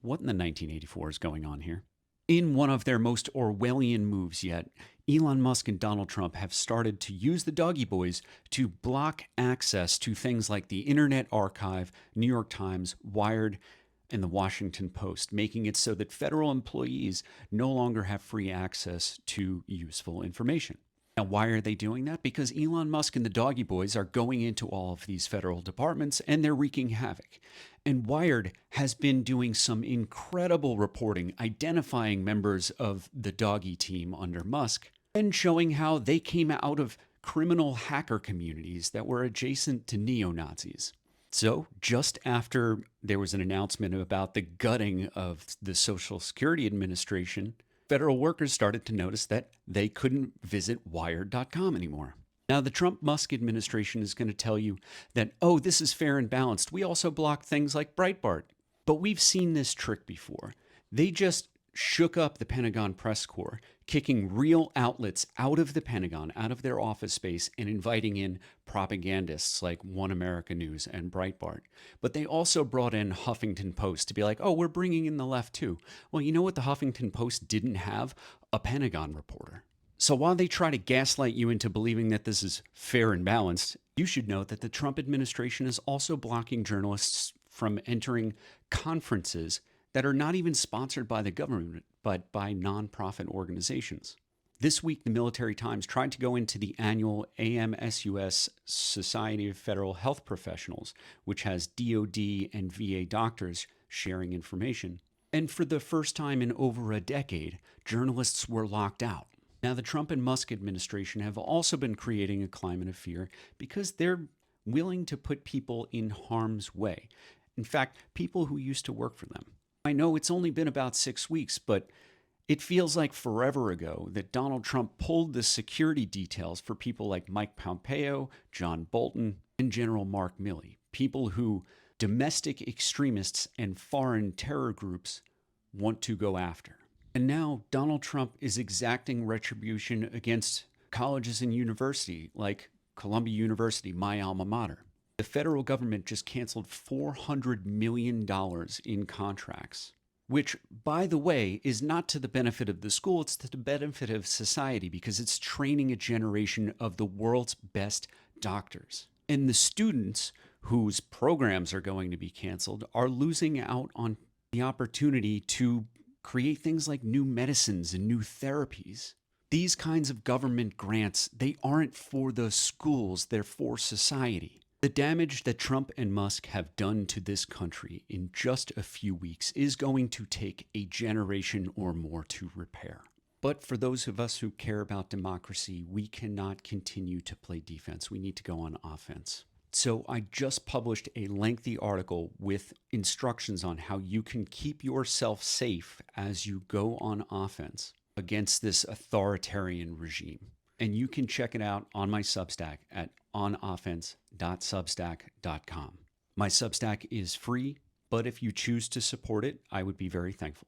What in the 1984 is going on here? In one of their most Orwellian moves yet, Elon Musk and Donald Trump have started to use the doggy boys to block access to things like the Internet Archive, New York Times, Wired, and the Washington Post, making it so that federal employees no longer have free access to useful information. Now, why are they doing that? Because Elon Musk and the doggy boys are going into all of these federal departments and they're wreaking havoc. And Wired has been doing some incredible reporting, identifying members of the doggy team under Musk and showing how they came out of criminal hacker communities that were adjacent to neo-Nazis. So just after there was an announcement about the gutting of the Social Security Administration, federal workers started to notice that they couldn't visit wired.com anymore. Now, the Trump-Musk administration is going to tell you that, oh, this is fair and balanced. We also block things like Breitbart. But we've seen this trick before. They just shook up the Pentagon press corps, kicking real outlets out of the Pentagon, out of their office space, and inviting in propagandists like One America News and Breitbart. But they also brought in Huffington Post to be like, oh, we're bringing in the left too. Well, you know what the Huffington Post didn't have? A Pentagon reporter. So while they try to gaslight you into believing that this is fair and balanced, you should know that the Trump administration is also blocking journalists from entering conferences that are not even sponsored by the government, but by nonprofit organizations. This week, the Military Times tried to go into the annual AMSUS Society of Federal Health Professionals, which has DoD and VA doctors sharing information. And for the first time in over a decade, journalists were locked out. Now, the Trump and Musk administration have also been creating a climate of fear because they're willing to put people in harm's way. In fact, people who used to work for them. I know it's only been about 6 weeks, but it feels like forever ago that Donald Trump pulled the security details for people like Mike Pompeo, John Bolton, and General Mark Milley, people who domestic extremists and foreign terror groups want to go after. And now Donald Trump is exacting retribution against colleges and universities like Columbia University, my alma mater. The federal government just canceled $400 million in contracts, which, by the way, is not to the benefit of the school, it's to the benefit of society because it's training a generation of the world's best doctors. And the students whose programs are going to be canceled are losing out on the opportunity to create things like new medicines and new therapies. These kinds of government grants, they aren't for the schools, they're for society. The damage that Trump and Musk have done to this country in just a few weeks is going to take a generation or more to repair. But for those of us who care about democracy, we cannot continue to play defense. We need to go on offense. So I just published a lengthy article with instructions on how you can keep yourself safe as you go on offense against this authoritarian regime. And you can check it out on my Substack at onoffense.substack.com. My Substack is free, but if you choose to support it, I would be very thankful.